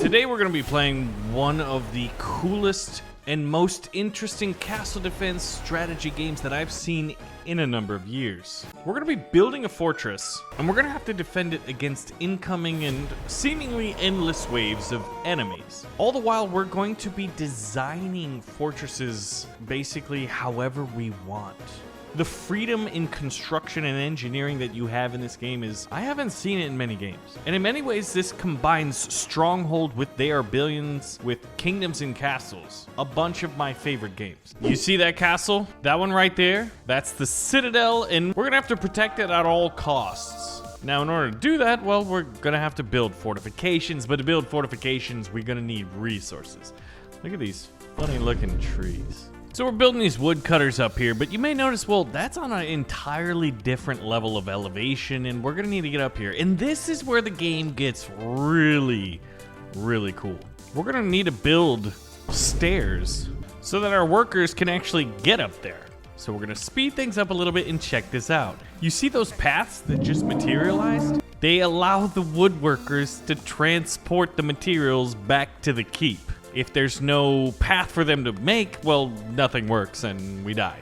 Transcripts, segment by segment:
Today we're going to be playing one of the coolest and most interesting castle defense strategy games that I've seen in a number of years. We're going to be building a fortress, and we're going to have to defend it against incoming and seemingly endless waves of enemies. All the while, we're going to be designing fortresses basically however we want. The freedom in construction and engineering that you have in this game I haven't seen it in many games. And in many ways, this combines Stronghold with They Are Billions with Kingdoms and Castles. A bunch of my favorite games. You see that castle? That one right there? That's the Citadel, and we're gonna have to protect it at all costs. Now, in order to do that, well, we're gonna have to build fortifications, but to build fortifications, we're gonna need resources. Look at these funny looking trees. So we're building these woodcutters up here, but you may notice, well, that's on an entirely different level of elevation, and we're gonna need to get up here. And this is where the game gets really, really cool. We're gonna need to build stairs so that our workers can actually get up there. So we're gonna speed things up a little bit and check this out. You see those paths that just materialized? They allow the woodworkers to transport the materials back to the keep. If there's no path for them to make, well, nothing works and we die.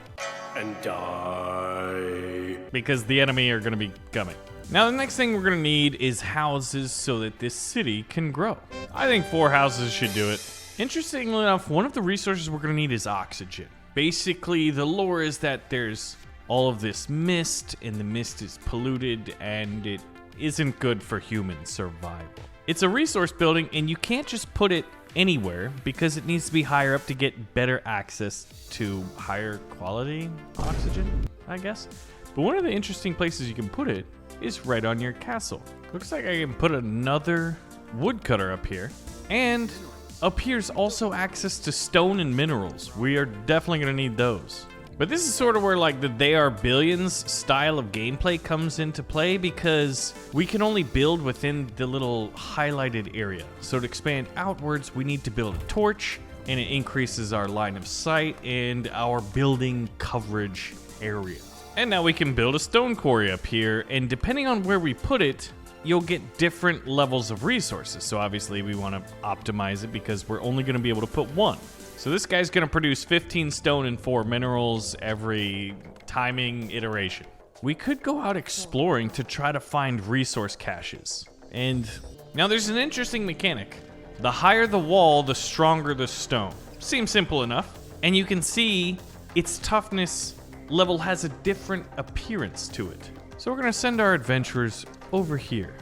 And die. Because the enemy are gonna be coming. Now, the next thing we're gonna need is houses so that this city can grow. I think 4 houses should do it. Interestingly enough, one of the resources we're gonna need is oxygen. Basically, the lore is that there's all of this mist, and the mist is polluted, and it isn't good for human survival. It's a resource building, and you can't just put it anywhere because it needs to be higher up to get better access to higher quality oxygen, I guess. But one of the interesting places you can put it is right on your castle. Looks like I can put another woodcutter up here. And up here's also access to stone and minerals. We are definitely gonna need those. But this is sort of where like the They Are Billions style of gameplay comes into play, because we can only build within the little highlighted area. So to expand outwards, we need to build a torch, and it increases our line of sight and our building coverage area. And now we can build a stone quarry up here, and depending on where we put it, you'll get different levels of resources. So obviously we want to optimize it because we're only going to be able to put 1. So this guy's gonna produce 15 stone and 4 minerals every timing iteration. We could go out exploring to try to find resource caches. And now there's an interesting mechanic. The higher the wall, the stronger the stone. Seems simple enough. And you can see its toughness level has a different appearance to it. So we're gonna send our adventurers over here.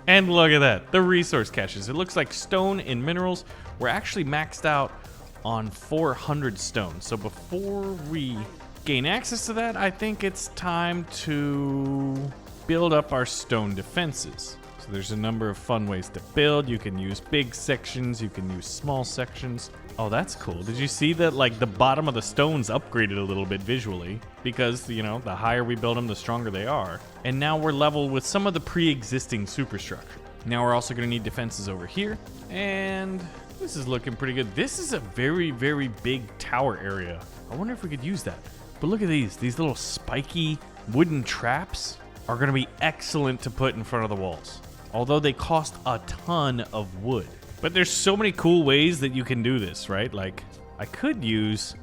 And look at that, the resource caches. It looks like stone and minerals were actually maxed out on 400 stone. So before we gain access to that, I think it's time to build up our stone defenses. So there's a number of fun ways to build. You can use big sections, you can use small sections. Oh, that's cool. Did you see that like the bottom of the stones upgraded a little bit visually? Because, you know, the higher we build them, the stronger they are. And now we're level with some of the pre-existing superstructure. Now we're also gonna need defenses over here. And this is looking pretty good. This is a very, very big tower area. I wonder if we could use that. But look at these. These little spiky wooden traps are going to be excellent to put in front of the walls. Although they cost a ton of wood. But there's so many cool ways that you can do this, right? Like, I could use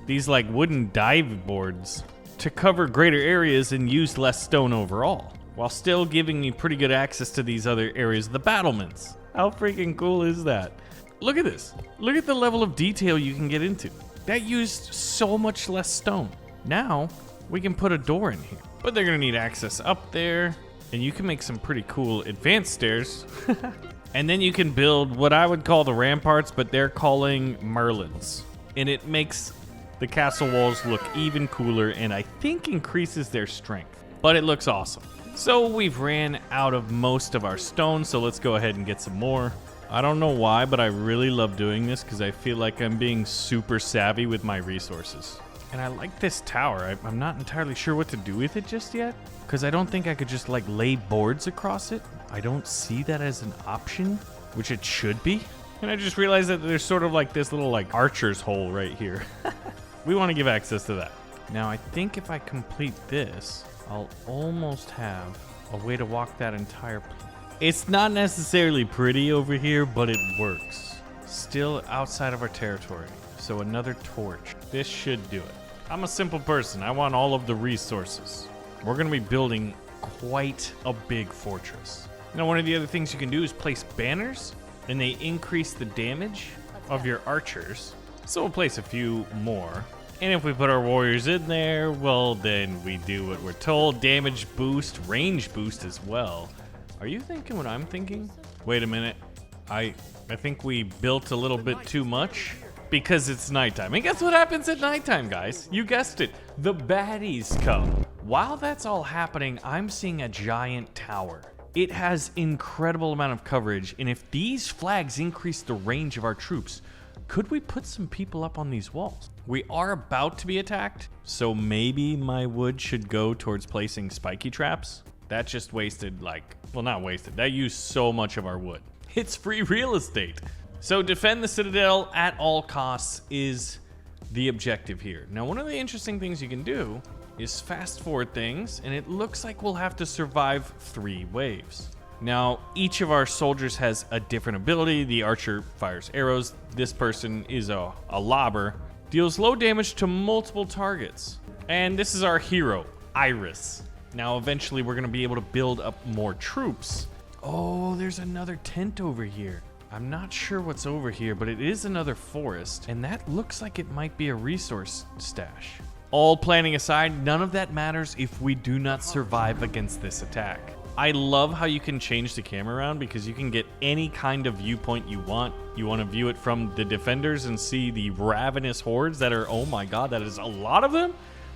these like wooden dive boards to cover greater areas and use less stone overall, while still giving me pretty good access to these other areas of the battlements. How freaking cool is that? Look at this. Look at the level of detail you can get into. That used so much less stone. Now, we can put a door in here. But they're gonna need access up there, and you can make some pretty cool advanced stairs. And then you can build what I would call the ramparts, but they're calling Merlins. And it makes the castle walls look even cooler, and I think increases their strength. But it looks awesome. So we've ran out of most of our stone, so let's go ahead and get some more. I don't know why, but I really love doing this because I feel like I'm being super savvy with my resources. And I like this tower. I'm not entirely sure what to do with it just yet, because I don't think I could just like lay boards across it. I don't see that as an option, which it should be. And I just realized that there's sort of like this little like archer's hole right here. We want to give access to that. Now I think if I complete this, I'll almost have a way to walk that entire It's not necessarily pretty over here, but it works. Still outside of our territory. So another torch. This should do it. I'm a simple person. I want all of the resources. We're going to be building quite a big fortress. Now, one of the other things you can do is place banners, and they increase the damage of your archers. So we'll place a few more. And if we put our warriors in there, well, then we do what we're told. Damage boost, range boost as well. Are you thinking what I'm thinking? Wait a minute. I think we built a little bit too much because it's nighttime. And guess what happens at nighttime, guys? You guessed it. The baddies come. While that's all happening, I'm seeing a giant tower. It has incredible amount of coverage, and if these flags increase the range of our troops, could we put some people up on these walls? We are about to be attacked, so maybe my wood should go towards placing spiky traps. That just wasted well, not wasted. That used so much of our wood. It's free real estate. So defend the citadel at all costs is the objective here. Now, one of the interesting things you can do is fast forward things, and it looks like we'll have to survive 3 waves. Now, each of our soldiers has a different ability. The archer fires arrows. This person is a lobber. Deals low damage to multiple targets. And this is our hero, Iris. Now, eventually, we're going to be able to build up more troops. Oh, there's another tent over here. I'm not sure what's over here, but it is another forest, and that looks like it might be a resource stash. All planning aside, none of that matters if we do not survive against this attack. I love how you can change the camera around because you can get any kind of viewpoint you want. You want to view it from the defenders and see the ravenous hordes that are, oh my god, that is a lot of them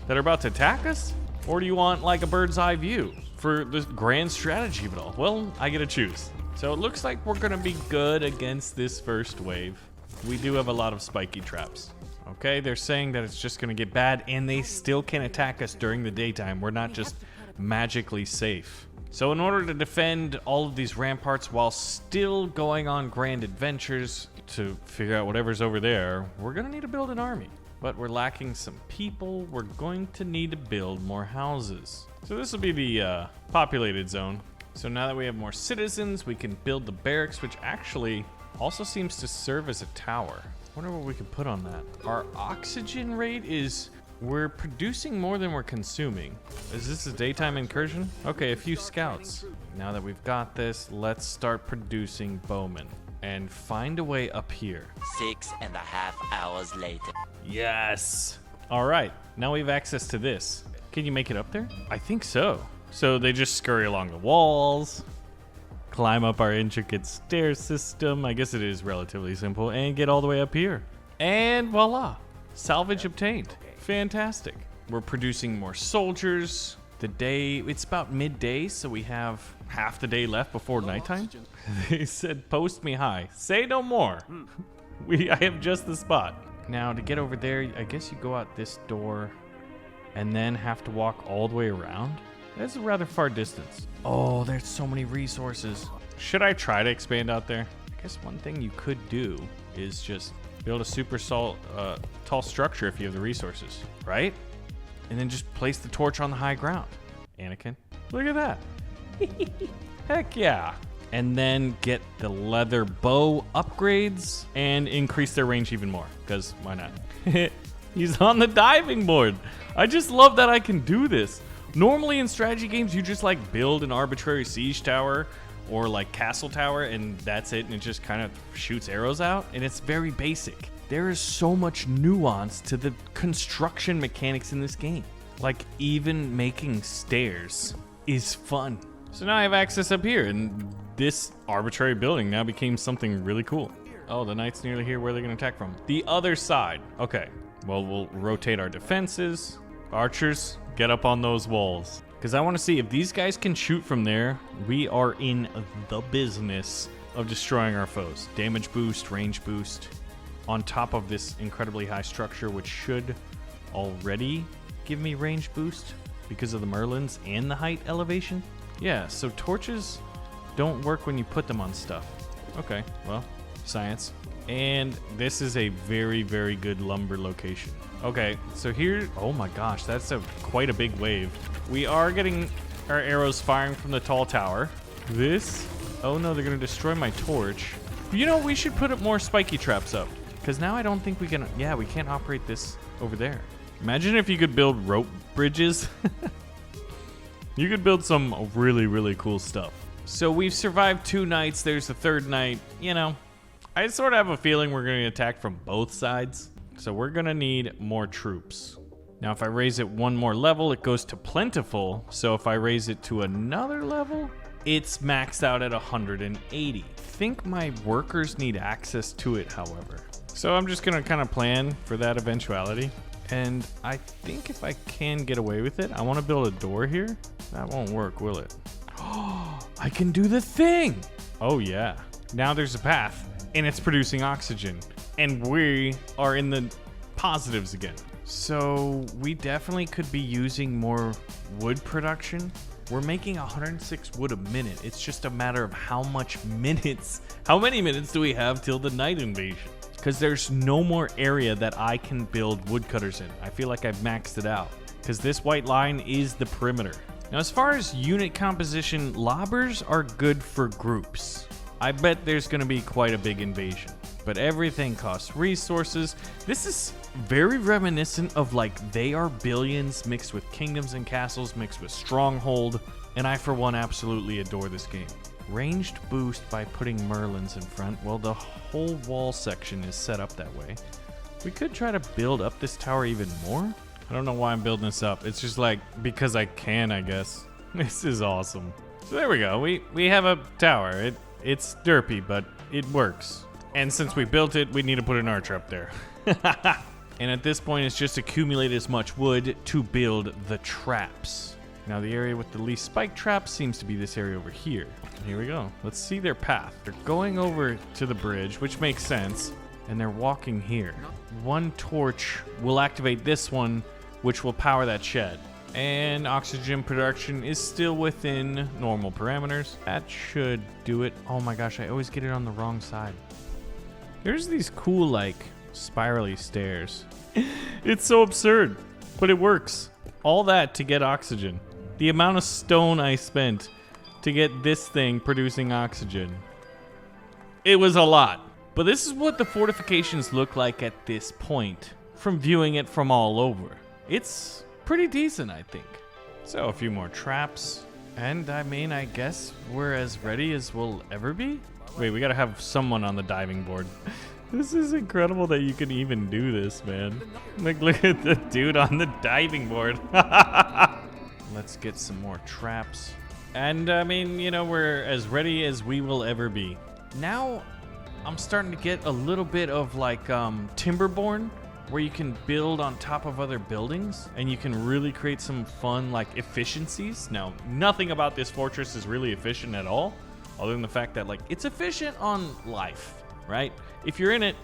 that are about to attack us? Or do you want like a bird's eye view for the grand strategy of it all? Well, I get to choose. So it looks like we're going to be good against this first wave. We do have a lot of spiky traps. Okay, they're saying that it's just going to get bad, and they still can attack us during the daytime. We're not just magically safe. So in order to defend all of these ramparts while still going on grand adventures to figure out whatever's over there, we're going to need to build an army. But we're lacking some people. We're going to need to build more houses. So this will be the populated zone. So now that we have more citizens, we can build the barracks, which actually also seems to serve as a tower. Wonder what we could put on that. Our oxygen rate is, we're producing more than we're consuming. Is this a daytime incursion? Okay, a few scouts. Now that we've got this, let's start producing bowmen and find a way up here. 6.5 hours later. Yes. All right, now we have access to this. Can you make it up there? I think so. So they just scurry along the walls, climb up our intricate stair system. I guess it is relatively simple, and get all the way up here. And voila, salvage obtained. Fantastic. We're producing more soldiers. The day, it's about midday, so we have half the day left before nighttime. They said, post me high. Say no more. I have just the spot. Now to get over there, I guess you go out this door and then have to walk all the way around. That's a rather far distance. Oh, there's so many resources. Should I try to expand out there? I guess one thing you could do is just build a super tall structure if you have the resources, right? And then just place the torch on the high ground. Anakin, look at that. Heck yeah. And then get the leather bow upgrades and increase their range even more, because why not? He's on the diving board. I just love that I can do this. Normally in strategy games, you just like build an arbitrary siege tower or like castle tower and that's it, and it just kind of shoots arrows out, and it's very basic. There is so much nuance to the construction mechanics in this game. Like even making stairs is fun. So now I have access up here, and this arbitrary building now became something really cool. Oh, the knight's nearly here. Where are they going to attack from? The other side. Okay, well, we'll rotate our defenses. Archers, get up on those walls. Because I want to see if these guys can shoot from there, we are in the business of destroying our foes. Damage boost, range boost, on top of this incredibly high structure, which should already give me range boost because of the Merlins and the height elevation. Yeah, so torches don't work when you put them on stuff. Okay, well, science. And this is a very, very good lumber location. Okay, so here, oh my gosh, that's quite a big wave. We are getting our arrows firing from the tall tower. This Oh no, they're gonna destroy my torch. You know, we should put up more spiky traps up. Because now I don't think we can, yeah, we can't operate this over there. Imagine if you could build rope bridges. You could build some really, really cool stuff. So we've survived 2 nights. There's the 3rd night. You know, I sort of have a feeling we're going to attack from both sides. So we're going to need more troops. Now, if I raise it 1 more level, it goes to plentiful. So if I raise it to another level, it's maxed out at 180. I think my workers need access to it, however. So I'm just going to kind of plan for that eventuality. And I think if I can get away with it, I want to build a door here. That won't work, will it? Oh, I can do the thing. Oh, yeah. Now there's a path, and it's producing oxygen. And we are in the positives again. So we definitely could be using more wood production. We're making 106 wood a minute. It's just a matter of how many minutes do we have till the night invasion? Because there's no more area that I can build woodcutters in. I feel like I've maxed it out. Because this white line is the perimeter. Now, as far as unit composition, lobbers are good for groups. I bet there's going to be quite a big invasion. But everything costs resources. This is very reminiscent of like They Are Billions mixed with Kingdoms and Castles mixed with Stronghold. And I, for one, absolutely adore this game. Ranged boost by putting Merlins in front. Well, the whole wall section is set up that way. We could try to build up this tower even more. I don't know why I'm building this up. It's just like because I can, I guess. This is awesome. So there we go. We have a tower. It's derpy, but it works. And since we built it, we need to put an archer up there. And at this point, it's just accumulate as much wood to build the traps. Now the area with the least spike traps seems to be this area over here. Here we go. Let's see their path. They're going over to the bridge, which makes sense. And they're walking here. 1 torch will activate this one, which will power that shed. And oxygen production is still within normal parameters. That should do it. Oh my gosh, I always get it on the wrong side. There's these cool, like, spirally stairs. It's so absurd, but it works. All that to get oxygen. The amount of stone I spent to get this thing producing oxygen. It was a lot. But this is what the fortifications look like at this point, from viewing it from all over. It's pretty decent, I think. So a few more traps. And I mean, I guess we're as ready as we'll ever be. Wait, we gotta have someone on the diving board. This is incredible that you can even do this, man. Like, look at the dude on the diving board. Let's get some more traps. And I mean, you know, we're as ready as we will ever be. Now, I'm starting to get a little bit of like Timberborn, where you can build on top of other buildings and you can really create some fun like efficiencies. Now, nothing about this fortress is really efficient at all, other than the fact that like it's efficient on life, right? If you're in it,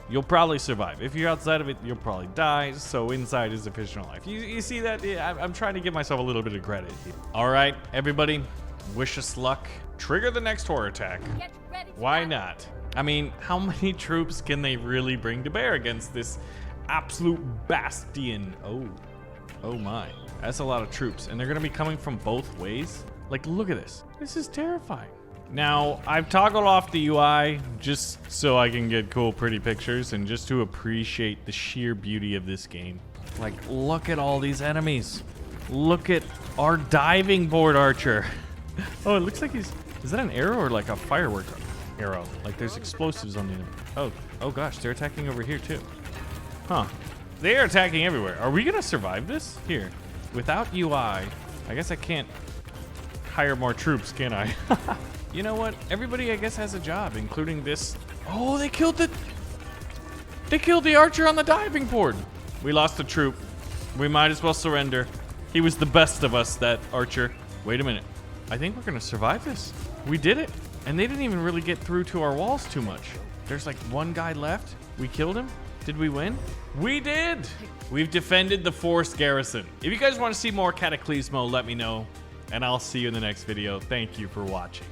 you'll probably survive. If you're outside of it, you'll probably die. So inside is efficient on life. You see that? Yeah, I'm trying to give myself a little bit of credit here. All right, everybody, wish us luck. Trigger the next horror attack. Why not? I mean, how many troops can they really bring to bear against this absolute bastion? Oh my. That's a lot of troops. And they're going to be coming from both ways. Like, look at this. This is terrifying. Now, I've toggled off the UI just so I can get cool, pretty pictures and just to appreciate the sheer beauty of this game. Like, look at all these enemies. Look at our diving board archer. Oh, it looks like is that an arrow or like a firework arrow? Like there's explosives on the end. Oh gosh, they're attacking over here too. Huh. They are attacking everywhere. Are we gonna survive this? Here. Without UI, I guess I can't hire more troops, can I? You know what? Everybody, I guess, has a job, including this. Oh, they killed the archer on the diving board. We lost a troop. We might as well surrender. He was the best of us, that archer. Wait a minute. I think we're gonna survive this. We did it. And they didn't even really get through to our walls too much. There's like one guy left. We killed him. Did we win? We did. We've defended the forest garrison. If you guys want to see more Cataclismo, let me know. And I'll see you in the next video. Thank you for watching.